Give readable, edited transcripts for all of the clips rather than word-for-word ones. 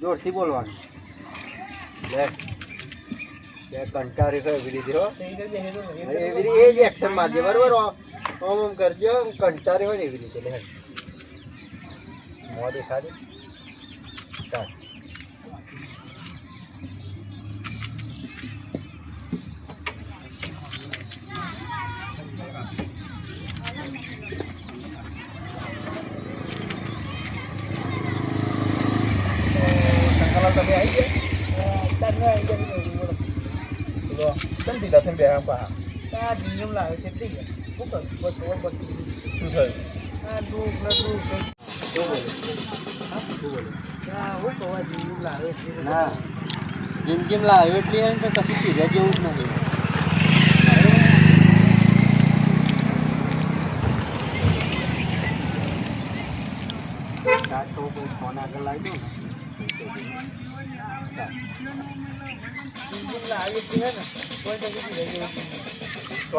જોરથી બોલવાનું લે કે કંટાળી ગયો એવી રીતે હો એવી રીતે એ જ એક્શન મારજો બરોબર ઓમ કરજો કંટાળી હોય ને એવી રીતે લે મોં દેખાડે સ્ટાર્ટ તમે આવી ગયા તને આવી ગયા બોલો કેમ દીધા તમે બે પા આ નિયમ લાવે છે થઈ ગયા શું કરું બસ ઓર બસ શું થયું આ દુઃખ ન દુઃખ શું બોલે હા હું કવા નિયમ લાવે છે ના જિંદગીમ લાવે એટલે એમ તો કશું કીધા જેવું જ નથી તો કોઈ ફોન આગળ લાવી દો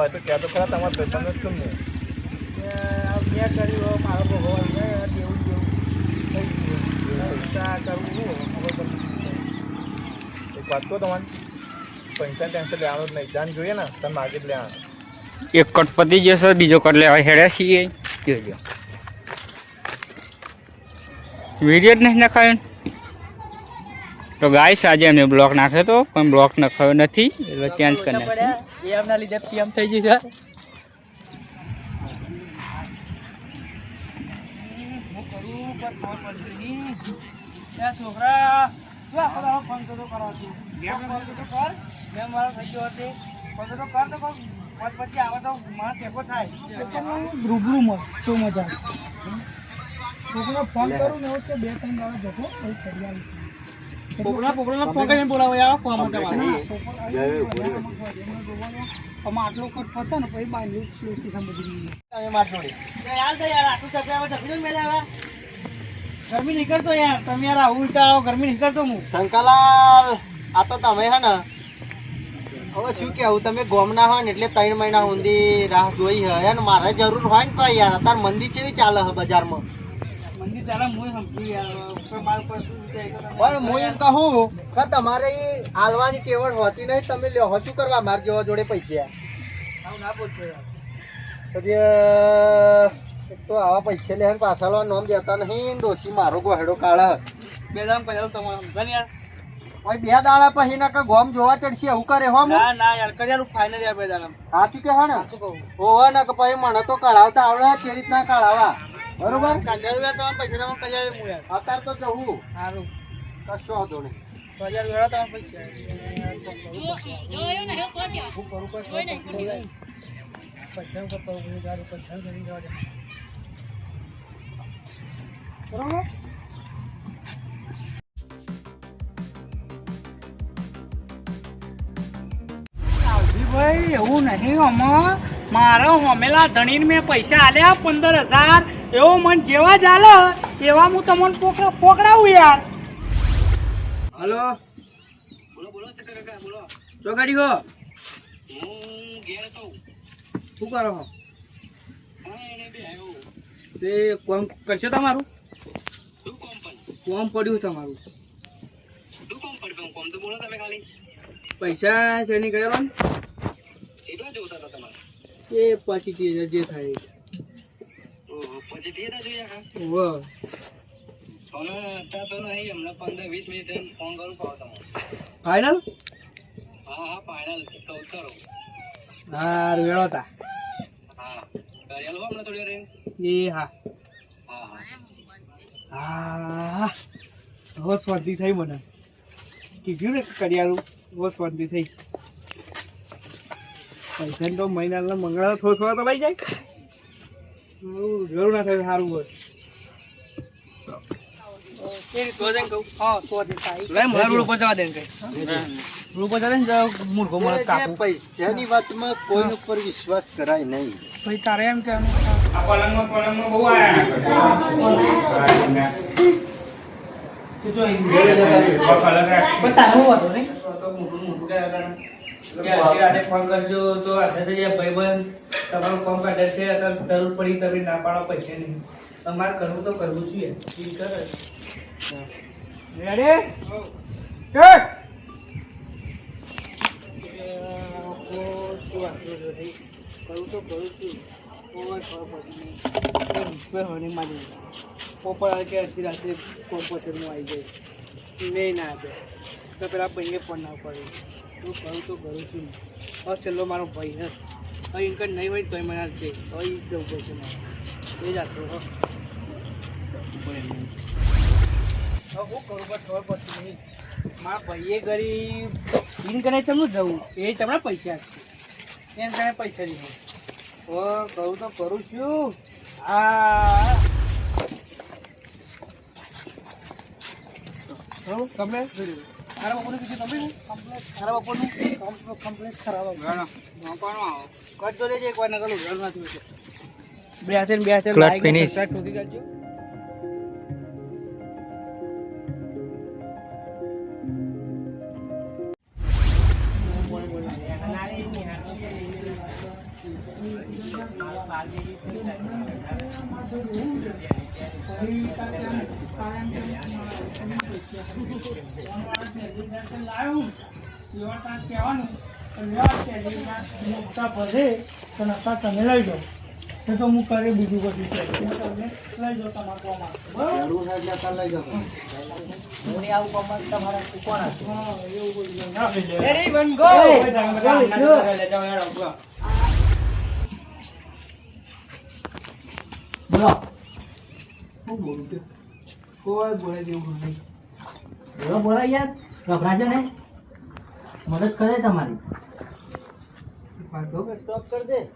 તો ક્યાં તો ખરા તમારે પૈસાનો જ કેમ નહીં મેં કર્યું મારો ભગવાન દેવું એક વાત કહો તમારે પૈસા ટેન્શન લેવાનું જ નહીં જાન જોઈએ ને તમે માર્કેટ લેવાનું એક કટ પતી જશે બીજો કટ લેવા હેડ્યા છીએ જોજો વિડીયો જ નહીં નખાયો તો ગાઈસ આજે અમે બ્લોક નાખ્યો હતો પણ બ્લોક નખાયો નથી એટલે ચેન્જ કરી નાખ્યો એ એમના લીધે પીએમ થઈ ગયું છે છોકરા ફોન તો કરો છું મેં મારો થઈ ગયો હતી ફોન તો કર તો પછી આવે તો મારા ટેકો થાય રૂબરૂ તો મજા છોકરા ફોન કરું ને કે 2-3 દાડા જતો કોઈ કરી આવી પોપડા ફોન કરીને બોલાવો યાર ફોન માં તમારે આટલો કટ પતો ને પછી બાંધી સ્લોથી સમજી તમે માર જોડે યાર તો યાર આટલું ચપ્યા જપી મેં લેવા ગરમી નીકળતો યાર તમે યાર આવું વિચારો ગરમી નીકળતો હું શંકાલાલ આ તો તમે હે ને હવે શું કેવું તમે ગોમના હોય ને એટલે 3 મહિના સુધી રાહ જોઈ હે ને મારે જરૂર હોય ને કઈ યાર અત્યારે મંદી કેવી ચાલે હે બજારમાં મંદી ચાલે હું સમજી યાર માર પર શું પણ હું એમ કહું કે તમારે એ હાલવાની ટેવડ હોતી નહીં તમે લ્યો શું કરવા માર જેવા જોડે પૈસા આવું ના બોલતો યાર પછી એક તો આવા પૈસા લે પાછા લો નોમ દેતા નહીં ડોસી મારો ગોહેડો કાઢે બે દામ કર્યો તમારે સમજાને યાર ભાઈ 2 દાડા પછી ના કે ગોમ જોવા ચડશે એવું કરે હો ના ના યાર કર્યાનું ફાઇનલ યાર બે દામ સાચું કે હો ને શું કહું ઓવા ના કે ભાઈ મને તો કઢાવતા આવડે છે રીતના કઢાવા બરોબર કાંજારું યાર તમારે પૈસા તમે કર્યા હું યાર અત્યારે તો જવું સારું કશો વાંધો નહીં 1000 વેળા તમારે પૈસા બરોબર ભાઈ એવું નહીં આમાં મારા હમેલા ધણીને મેં પૈસા આલ્યા 15000 એવો મન જેવા જ આલે એવા હું તમને પોકડાવું યાર હલો બોલો સકર કાકા બોલો ચોગાડી હો હું ઘેર તો શું કરો હો એને બે આવ્યો તે કોમ કરશો તમારું શું કોમ પડ્યું તમારું શું કોમ પડ્યું કોમ તો બોલો તમે ખાલી પૈસા છે નહીં કર્યા એટલા જોતા હતા તમારે એ પછી 30000 જે થાય પછી 30000 જોયા ઓહો અને ત્યાં તો નહીં હમણાં 15-20 મિનિટ ફોન કરું પાવ તમારે ફાઇનલ હા ફાઇનલ કહું કરો હા રેડો તા હા કરિયાલો હમણાં થોડી રે એ હા હા બહુ સ્વાદી થઈ મને કીધું ને કરિયાલું બહુ સ્વાદી થઈ પૈસા તો મહિના મંગળવાર થોડો તો લઈ જાય જરૂર ના થાય સારું હોય પૈસાની વાતમાં કોઈ ઉપર વિશ્વાસ કરાય નહીં ભાઈ તારે એમ કે ફોન કરજો તો ભાઈબંધ તમારું ફોન કાઢે છે જરૂર પડી તમે ના પાડો પૈસા નહીં તમારે કરવું તો કરવું જોઈએ રેડી કટ કરું તો કરું છું કોઈ ખબર પડતી નહીં પોપર કે અડધી રાત્રે કોમ્પોઝરમાં આવી જાય નહીં ના આપે તો પેલા ભાઈને પણ ના પડે હું કરું તો કરું છું હવે છેલ્લો મારો ભાઈ હે હવે ઇન્કમ નહીં હોય તોય મને છે હવે એ જ જવું પડશે મારે એ જ આટલું હવે હું કરું પણ ખબર પડતી નહીં મારા ભાઈએ ગરીબ ઇન્કને ચમનું જવું એ તમને પૈસા છે એમ તમે પૈસા દીધું ઓ કરું તો કરું છું આ કમ્પ્લેટ ખરાબ બપોરનું કીધું તમે કમ્પ્લેટ ખરાબ બપોરનું કમ્પ્લેટ ખરાબ કરજો લેજે એકવાર નકલું ઘર નથી બે હાથે Clutch finish. ઠોકી કાઢજો તમે લઈ જાઓ તો હું કરી બીજું બધું છે તમે લઈ જાઓ તમારા હું આવું કમર તમારા કોણ હતું હા એવું બધું ના લઈ લે રેડી વન ગો બોલો હું બોલું છું કોઈ બોલે જેવું નહીં બોલો બોલો યાર ગભરાજો ને મદદ કરે તમારી સ્ટોપ કર દે